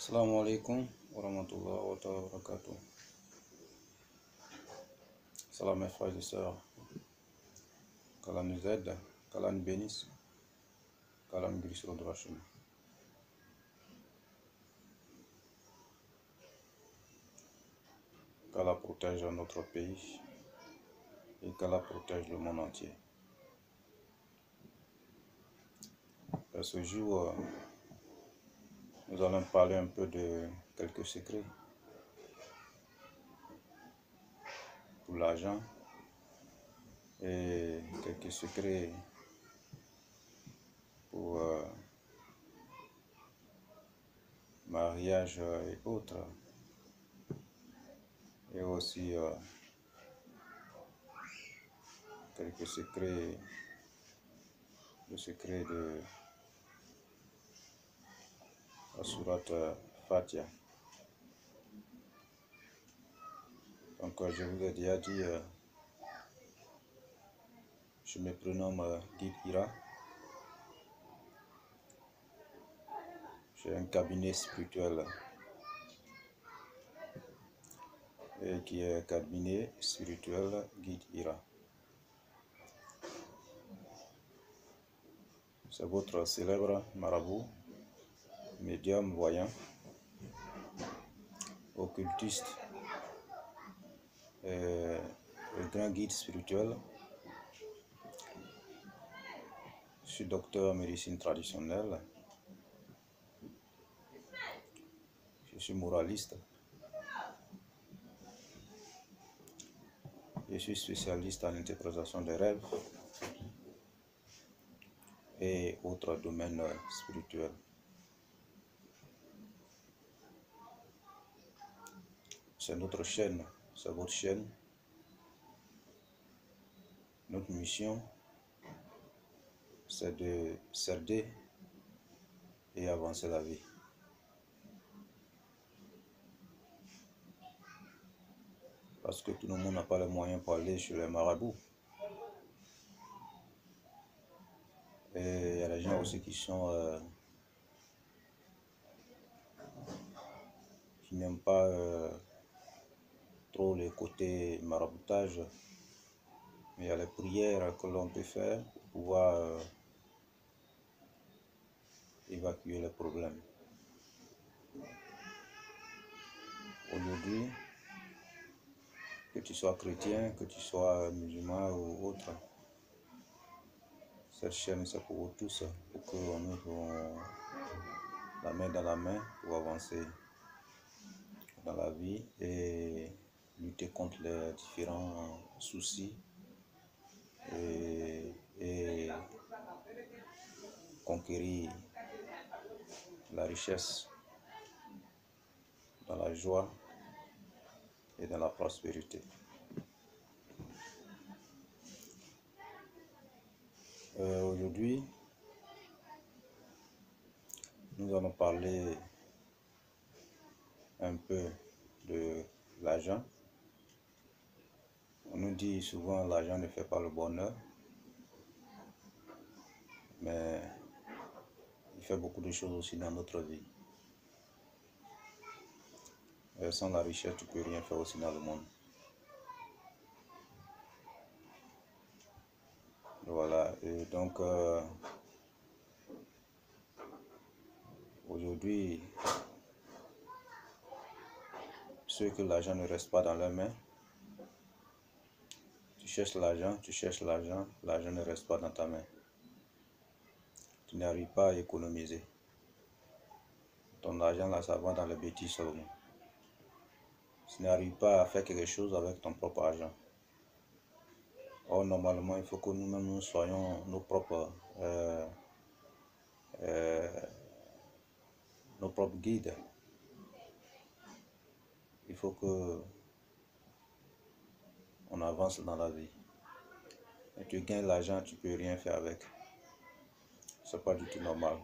Assalamu alaikum warahmatullahi wabarakatuh. Salam mes frères et sœurs. Qu'Allah nous aide, qu'Allah nous bénisse, qu'Allah nous glisse sur le droit chemin. Qu'Allah protège notre pays et qu'Allah protège le monde entier. À ce jour, nous allons parler un peu de quelques secrets pour l'argent et quelques secrets pour mariage et autres. Et aussi quelques secrets, le secret de la sourate Fatiha. Donc je vous ai déjà dit, je me prénomme Guide Ira. J'ai un cabinet spirituel et qui est cabinet spirituel Guide Ira. C'est votre célèbre marabout, médium voyant, occultiste et le grand guide spirituel. Je suis docteur en médecine traditionnelle. Je suis moraliste. Je suis spécialiste en interprétation des rêves et autres domaines spirituels. C'est notre chaîne, c'est votre chaîne. Notre mission, c'est de s'aider et avancer la vie. Parce que tout le monde n'a pas les moyens pour aller chez les marabouts. Et il y a des gens aussi qui n'aiment pas trop les côtés maraboutage. Mais il y a les prières que l'on peut faire pour pouvoir évacuer les problèmes. Aujourd'hui, que tu sois chrétien, que tu sois musulman ou autre, cette chaîne c'est pour vous tous, pour qu'on ouvre la main dans la main pour avancer dans la vie et lutter contre les différents soucis et conquérir la richesse dans la joie et dans la prospérité. Aujourd'hui, nous allons parler un peu de l'argent. On nous dit souvent l'argent ne fait pas le bonheur, mais il fait beaucoup de choses aussi dans notre vie. Et sans la richesse, tu ne peux rien faire aussi dans le monde. Voilà, et donc aujourd'hui, ceux que l'argent ne reste pas dans leurs mains, tu cherches l'argent, l'argent ne reste pas dans ta main. Tu n'arrives pas à économiser. Ton argent là, ça va dans les bêtises seulement. Tu n'arrives pas à faire quelque chose avec ton propre argent. Or, normalement, il faut que nous-mêmes nous soyons nos propres guides. Il faut que on avance dans la vie. Et tu gagnes l'argent, tu ne peux rien faire avec. C'est pas du tout normal.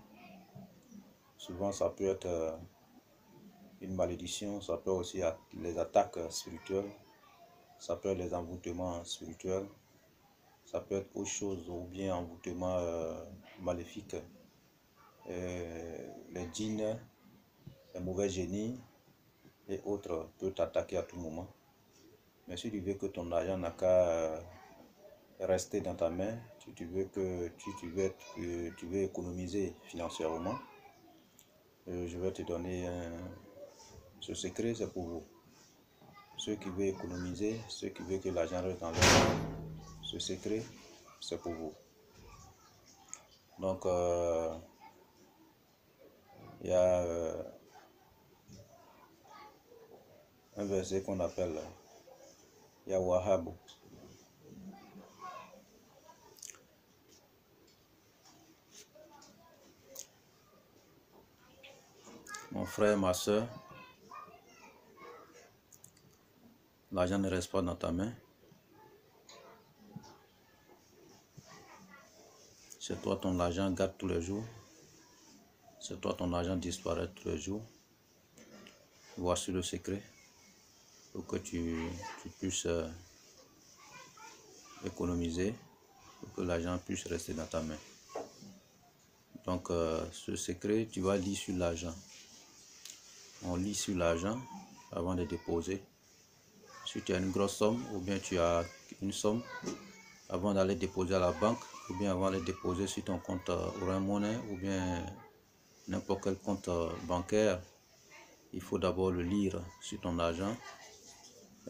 Souvent, ça peut être une malédiction, ça peut aussi être les attaques spirituelles, ça peut être les envoûtements spirituels, ça peut être autre chose ou bien envoûtement maléfique. Les djinns les mauvais génies et autres peuvent t'attaquer à tout moment. Mais si tu veux que ton argent n'a qu'à rester dans ta main, si tu veux tu veux économiser financièrement, je vais te donner ce secret, c'est pour vous. Ceux qui veulent économiser, ceux qui veulent que l'argent reste dans leur main, ce secret, c'est pour vous. Donc, il y a un verset qu'on appelle Yawahabu. Mon frère, ma soeur, l'argent ne reste pas dans ta main. C'est toi ton argent garde tous les jours. C'est toi ton argent disparaît tous les jours. Voici le secret pour que tu puisses économiser, pour que l'argent puisse rester dans ta main. Donc ce secret, tu vas lire sur l'argent. On lit sur l'argent avant de déposer. Si tu as une grosse somme ou bien tu as une somme, avant d'aller déposer à la banque ou bien avant d'aller déposer sur ton compte Orange Money ou bien n'importe quel compte bancaire, il faut d'abord le lire sur ton argent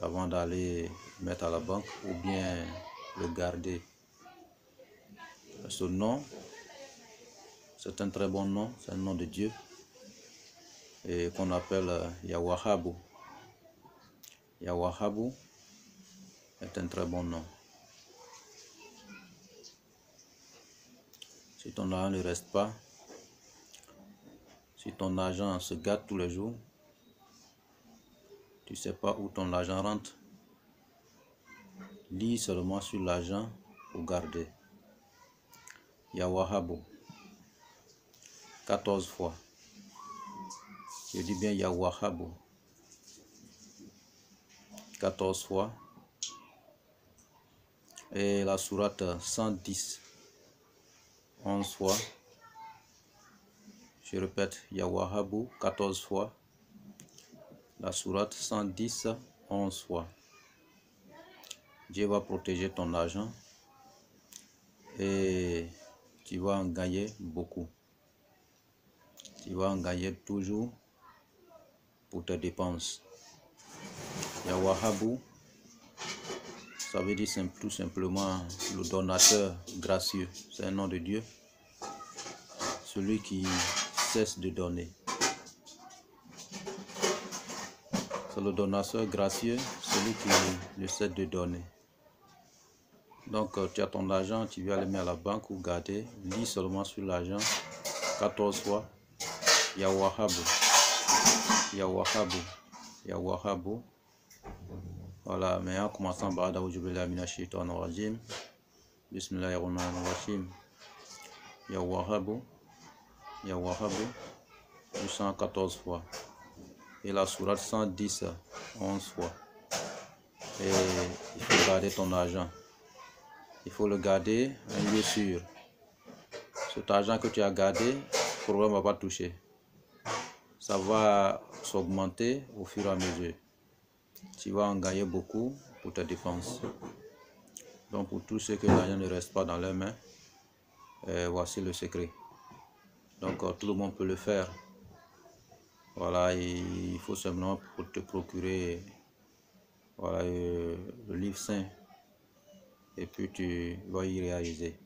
avant d'aller mettre à la banque ou bien le garder. Ce nom, c'est un très bon nom, c'est un nom de Dieu et qu'on appelle Yawahabu. Yawahabu est un très bon nom. Si ton argent ne reste pas, si ton argent se gâte tous les jours, tu ne sais pas où ton argent rentre, lis seulement sur l'argent pour garder. Yawahabu. 14 fois. Je dis bien Yawahabu. 14 fois. Et la sourate 110. 11 fois. Je répète Yawahabu 14 fois. La sourate 110. 11 fois. Dieu va protéger ton argent. Et tu vas en gagner beaucoup. Tu vas en gagner toujours pour tes dépenses. Yawahabu, ça veut dire tout simplement le donateur gracieux. C'est un nom de Dieu. Celui qui cesse de donner. C'est le donateur gracieux, celui qui ne cesse de donner. Donc tu as ton argent, tu vas le mettre à la banque ou garder. Lis seulement sur l'argent 14 fois. Yawahabu. Yawahabu. Yawahabu. Voilà, mais en commençant par Daoujoubillah Minashaitan Rajim. Bismillahirrahmanirrahim. Yawahabu. Yawahabu. 114 fois. Et la sourate 110, 11 fois. Et il faut garder ton argent. Il faut le garder à un lieu sûr. Cet argent que tu as gardé, le problème ne va pas toucher. Ça va s'augmenter au fur et à mesure. Tu vas en gagner beaucoup pour tes dépenses. Donc pour tous ceux que l'argent ne reste pas dans leurs mains, voici le secret. Donc tout le monde peut le faire. Voilà, il faut seulement pour te procurer voilà, le livre saint et puis tu vas y réaliser.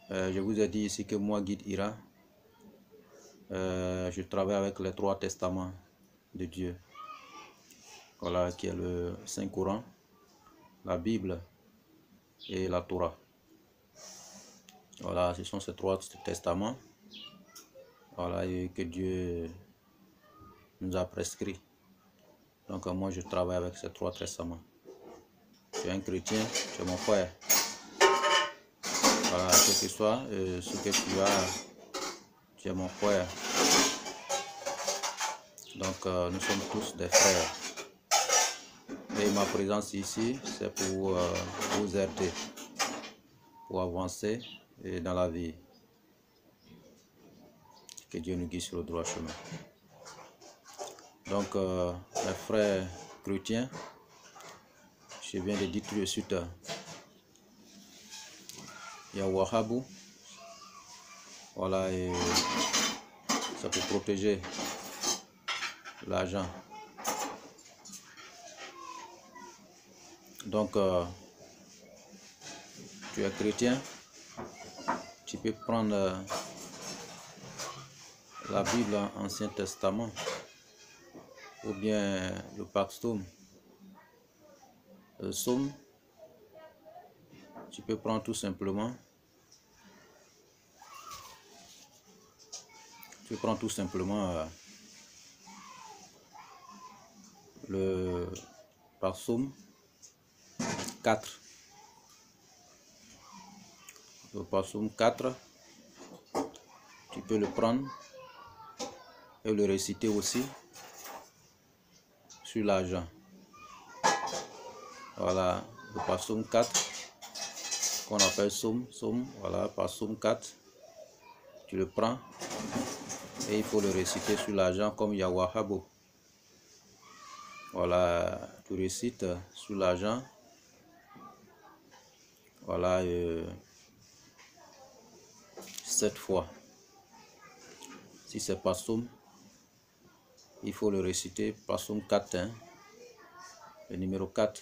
Je vous ai dit ici que moi, Guide Ira, je travaille avec les 3 testaments de Dieu. Voilà, qui est le Saint-Coran, la Bible et la Torah. Voilà, ce sont ces 3 testaments voilà, et que Dieu nous a prescrit. Donc moi je travaille avec ces 3 testaments. Tu es un chrétien, tu es mon frère. Voilà, quel que soit ce que tu as, tu es mon frère. Donc nous sommes tous des frères. Et ma présence ici, c'est pour vous aider, pour avancer dans la vie. Que Dieu nous guide sur le droit chemin. Donc, mes frères chrétiens, je viens de dire tout de suite, Yawahabu, voilà, et ça peut protéger l'argent. Donc, tu es chrétien, tu peux prendre la Bible, Ancien Testament, ou bien le psaume. Le psaume, tu peux prendre tout simplement. Tu prends tout simplement le psaume 4. Le psaume 4, tu peux le prendre et le réciter aussi sur l'argent. Voilà, le psaume 4, qu'on appelle psaume, voilà, psaume 4, tu le prends et il faut le réciter sur l'argent comme Yawahabu. Voilà, tu récites sur l'argent. Voilà, 7 fois. Si c'est psaume, il faut le réciter, psaume 4, hein, le numéro 4.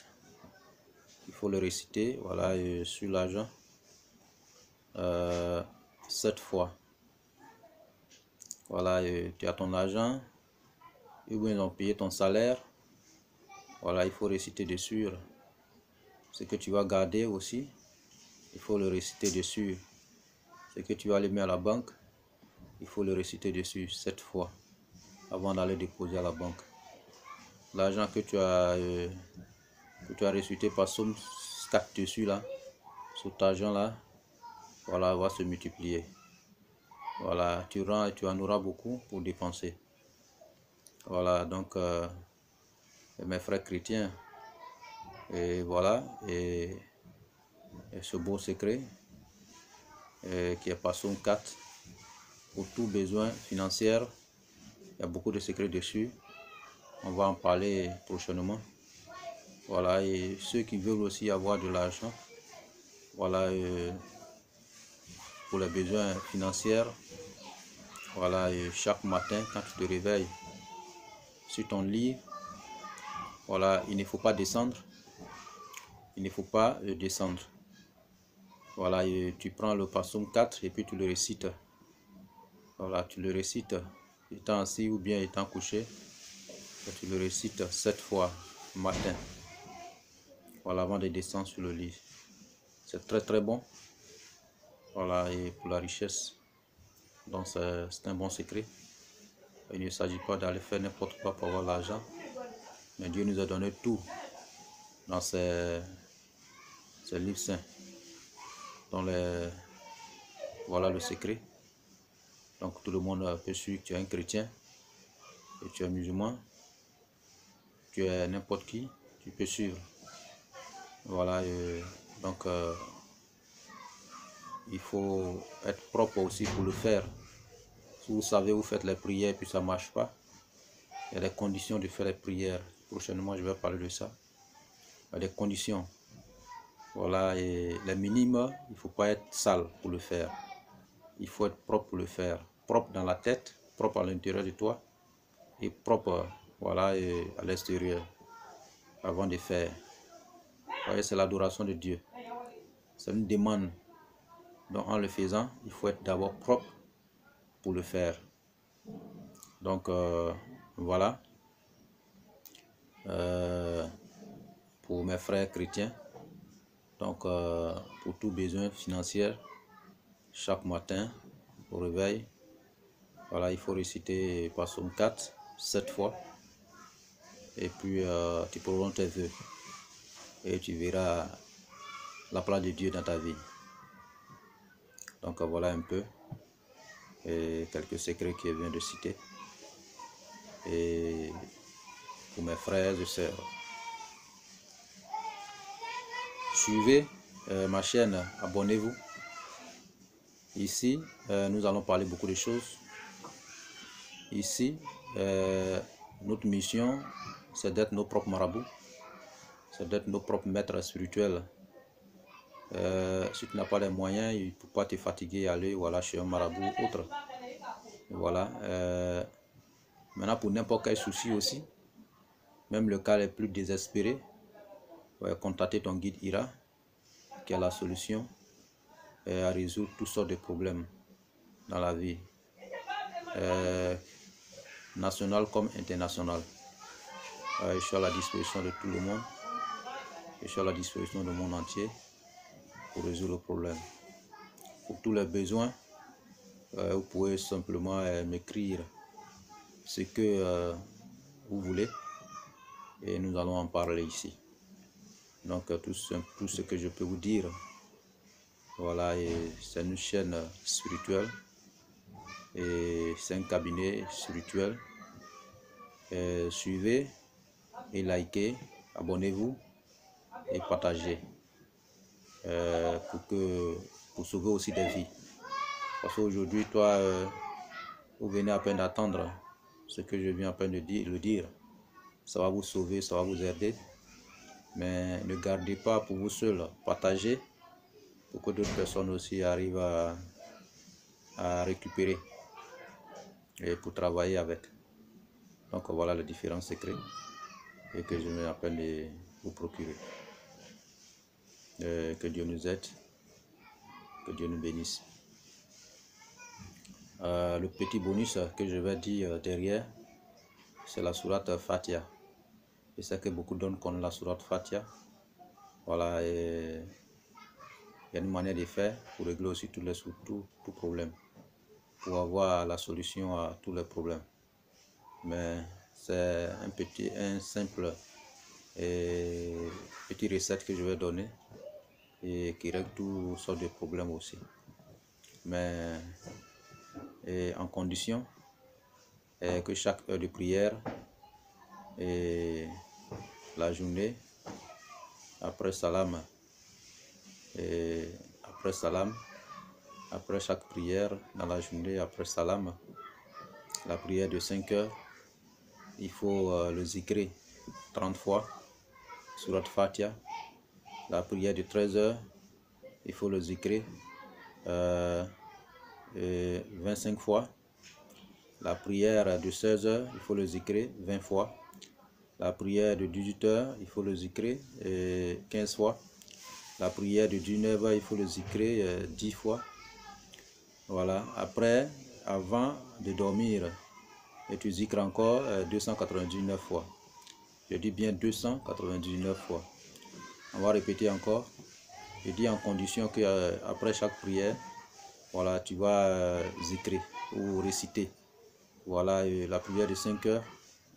Il faut le réciter, voilà, sur l'argent, 7 fois. Voilà, tu as ton argent, ils vont payer ton salaire. Voilà, il faut réciter dessus. Ce que tu vas garder aussi, il faut le réciter dessus. Ce que tu vas aller mettre à la banque, il faut le réciter dessus 7 fois avant d'aller déposer à la banque. L'argent que tu as récité par somme 4 dessus là, cet argent là, voilà, va se multiplier. Voilà, tu en auras beaucoup pour dépenser. Voilà, donc mes frères chrétiens, et voilà, et ce beau secret qui est psaume 4 pour tout besoin financier. Il y a beaucoup de secrets dessus. On va en parler prochainement. Voilà, et ceux qui veulent aussi avoir de l'argent, voilà, pour les besoins financiers, voilà, chaque matin quand tu te réveilles sur ton lit, voilà, il ne faut pas descendre. Il ne faut pas descendre. Voilà, et tu prends le psaume 4 et puis tu le récites. Voilà, tu le récites étant assis ou bien étant couché. Et tu le récites 7 fois le matin. Voilà, avant de descendre sur le lit. C'est très très bon. Voilà, et pour la richesse. Donc c'est un bon secret. Il ne s'agit pas d'aller faire n'importe quoi pour avoir l'argent. Mais Dieu nous a donné tout dans ses livres saints. Dans voilà le secret. Donc tout le monde peut suivre. Tu es un chrétien et tu es musulman. Tu es n'importe qui, tu peux suivre. Voilà, donc il faut être propre aussi pour le faire. Si vous savez, vous faites les prières puis ça ne marche pas, il y a des conditions de faire les prières. Prochainement, je vais parler de ça. Il y a des conditions. Voilà, et les minimes, il ne faut pas être sale pour le faire. Il faut être propre pour le faire. Propre dans la tête, propre à l'intérieur de toi et propre, voilà, et à l'extérieur avant de faire. Vous voyez, c'est l'adoration de Dieu. C'est une demande. Donc en le faisant, il faut être d'abord propre pour le faire. Donc voilà. Pour mes frères chrétiens. Donc pour tout besoin financier, chaque matin au réveil, voilà, il faut réciter psaume 4, 7 fois. Et puis tu prolonges tes vœux. Et tu verras la place de Dieu dans ta vie. Donc voilà un peu et quelques secrets que je viens de citer. Et pour mes frères et sœurs, suivez ma chaîne, abonnez-vous. Ici, nous allons parler beaucoup de choses. Ici, notre mission, c'est d'être nos propres marabouts, c'est d'être nos propres maîtres spirituels. Si tu n'as pas les moyens, il ne faut pas te fatiguer à aller chez un marabout ou autre. Voilà. Maintenant, pour n'importe quel souci aussi, même le cas les plus désespérés, contacter ton guide Ira, qui a la solution à résoudre toutes sortes de problèmes dans la vie, national comme international. Je suis à la disposition de tout le monde, je suis à la disposition du monde entier pour résoudre le problème. Pour tous les besoins, vous pouvez simplement m'écrire ce que vous voulez et nous allons en parler ici. Donc tout ce que je peux vous dire, voilà, c'est une chaîne spirituelle et c'est un cabinet spirituel. Suivez et likez, abonnez-vous et partagez pour sauver aussi des vies. Parce qu'aujourd'hui, toi, vous venez à peine d'entendre ce que je viens à peine de dire. Ça va vous sauver, ça va vous aider. Mais ne gardez pas pour vous seul. Partagez pour que d'autres personnes aussi arrivent à récupérer et pour travailler avec. Donc voilà les différents secrets et que je viens à peine de vous procurer. Que Dieu nous aide, que Dieu nous bénisse. Le petit bonus que je vais dire derrière, c'est la sourate Fatiha. Je sais que beaucoup d'hommes connaissent la sourate Fatiha. Voilà, et il y a une manière de faire pour régler aussi tout problème, pour avoir la solution à tous les problèmes. Mais c'est un simple petit recette que je vais donner et qui règle toutes sortes de problèmes aussi. Mais en condition que chaque heure de prière et la journée, après salam, après chaque prière dans la journée, après salam, la prière de 5 heures, il faut le zikrer 30 fois, sourate Fatiha. La prière de 13 heures, il faut le zikrer 25 fois. La prière de 16 heures, il faut le zikrer 20 fois. La prière de 18 heures, il faut le zikrer 15 fois. La prière de 19 heures, il faut le zikrer 10 fois. Voilà. Après, avant de dormir, et tu zikres encore 299 fois. Je dis bien 299 fois. On va répéter encore. Je dis en condition que après chaque prière, voilà, tu vas zikrer ou réciter. Voilà, la prière de 5 heures,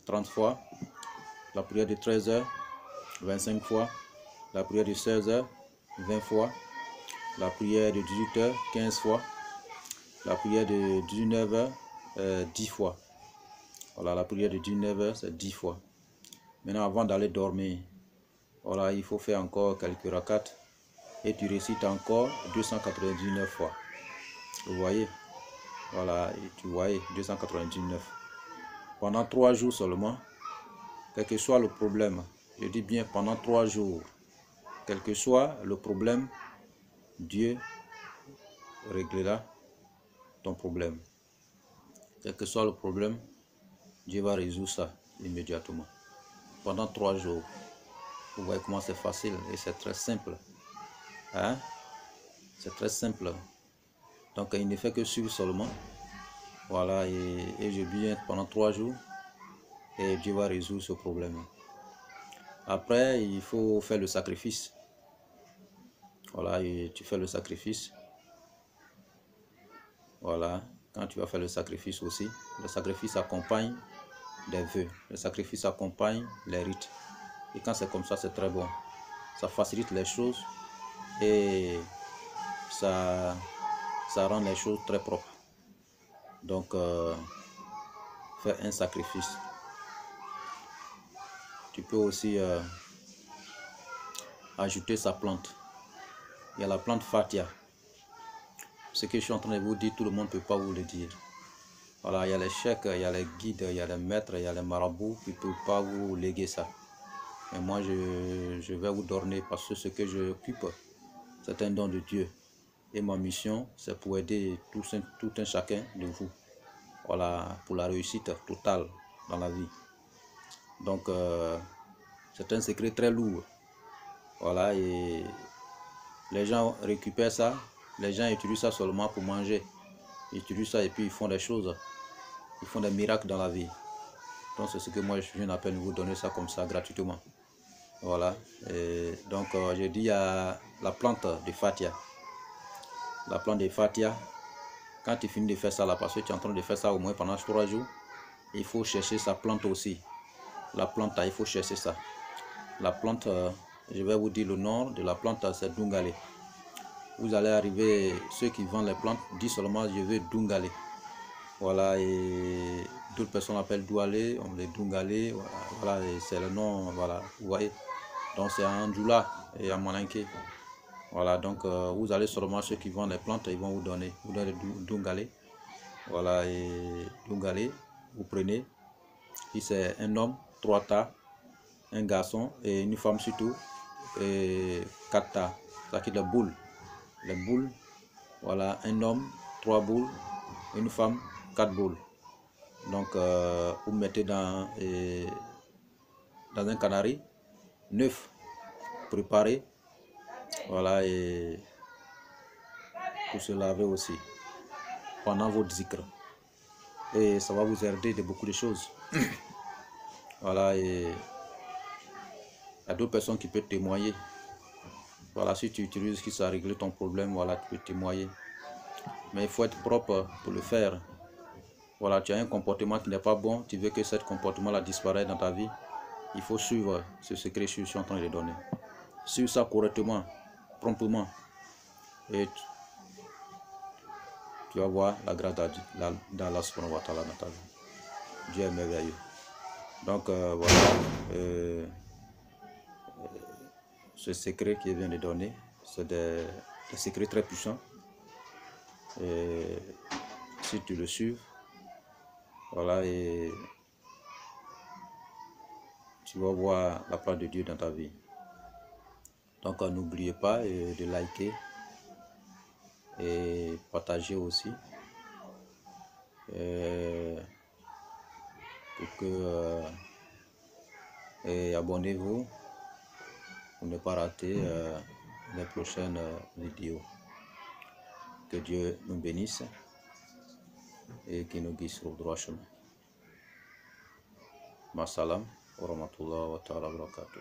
30 fois. La prière de 13 heures, 25 fois. La prière de 16 heures, 20 fois. La prière de 18 heures, 15 fois. La prière de 19 heures, 10 fois. Voilà, la prière de 19 heures, c'est 10 fois. Maintenant, avant d'aller dormir, voilà, il faut faire encore quelques rakats et tu récites encore 299 fois. Vous voyez? Voilà, et tu voyais 299. Pendant 3 jours seulement, quel que soit le problème, je dis bien pendant 3 jours, quel que soit le problème, Dieu réglera ton problème. Quel que soit le problème, Dieu va résoudre ça immédiatement. Pendant 3 jours. Vous voyez comment c'est facile et c'est très simple. Hein? C'est très simple. Donc il ne fait que suivre seulement. Voilà, et je viens pendant 3 jours et Dieu va résoudre ce problème. Après, il faut faire le sacrifice. Voilà, et tu fais le sacrifice. Voilà, quand tu vas faire le sacrifice aussi, le sacrifice accompagne des vœux. Le sacrifice accompagne les rites. Et quand c'est comme ça, c'est très bon. Ça facilite les choses et ça rend les choses très propres. Donc, faire un sacrifice. Tu peux aussi ajouter sa plante. Il y a la plante Fatiha. Ce que je suis en train de vous dire, tout le monde ne peut pas vous le dire. Voilà, il y a les chèques, il y a les guides, il y a les maîtres, il y a les marabouts qui ne peuvent pas vous léguer ça. Mais moi, je vais vous donner parce que ce que j'occupe, c'est un don de Dieu. Et ma mission, c'est pour aider tout un chacun de vous. Voilà, pour la réussite totale dans la vie. Donc, c'est un secret très lourd. Voilà, et les gens récupèrent ça. Les gens utilisent ça seulement pour manger. Ils utilisent ça et puis ils font des choses. Ils font des miracles dans la vie. Donc, c'est ce que moi, je viens à peine vous donner ça comme ça gratuitement. Voilà. Et donc, j'ai dit à la plante de Fatia. La plante de Fatia, quand tu finis de faire ça là, parce que tu es en train de faire ça au moins pendant 3 jours, il faut chercher sa plante aussi. La plante, il faut chercher ça. La plante, je vais vous dire le nom de la plante, c'est Dungale. Vous allez arriver, ceux qui vendent les plantes, disent seulement je veux Dungale. Voilà, et d'autres personnes l'appellent Douale, on les Dungale, voilà, c'est le nom, voilà, vous voyez. Donc c'est en Djoula et en Malinké. Voilà, donc vous allez seulement ceux qui vendent les plantes, ils vont vous donner Dungale. Voilà, et Dungale, vous prenez. Si c'est un homme, 3 tas, un garçon et une femme surtout, et 4 tas. Ça qui est les boules. Les boules, voilà, un homme, 3 boules, une femme, 4 boules. Donc, vous mettez dans un canari, 9 préparé. Voilà, et pour se laver aussi pendant votre zikr. Et ça va vous aider de beaucoup de choses. Voilà, et il y a d'autres personnes qui peuvent témoigner. Voilà, si tu utilises qui ça régler ton problème, voilà, tu peux témoigner. Mais il faut être propre pour le faire. Voilà, tu as un comportement qui n'est pas bon, tu veux que ce comportement-là disparaisse dans ta vie, il faut suivre ce secret que je suis en train de donner. Suivre ça correctement, promptement. Et tu vas voir la grâce d'Allah subhanahu wa ta'ala dans ta vie. Dieu est merveilleux. Donc voilà, ce secret qu'il vient de donner, c'est des secrets très puissants. Et si tu le suives, voilà, et tu vas voir la part de Dieu dans ta vie. Donc n'oubliez pas de liker et partager aussi pour que et abonnez-vous pour ne pas rater les prochaines vidéos. Que Dieu nous bénisse et qu'il nous guide sur le droit chemin. Ma salam wa rahmatullah wa ta'ala wa barakatuh.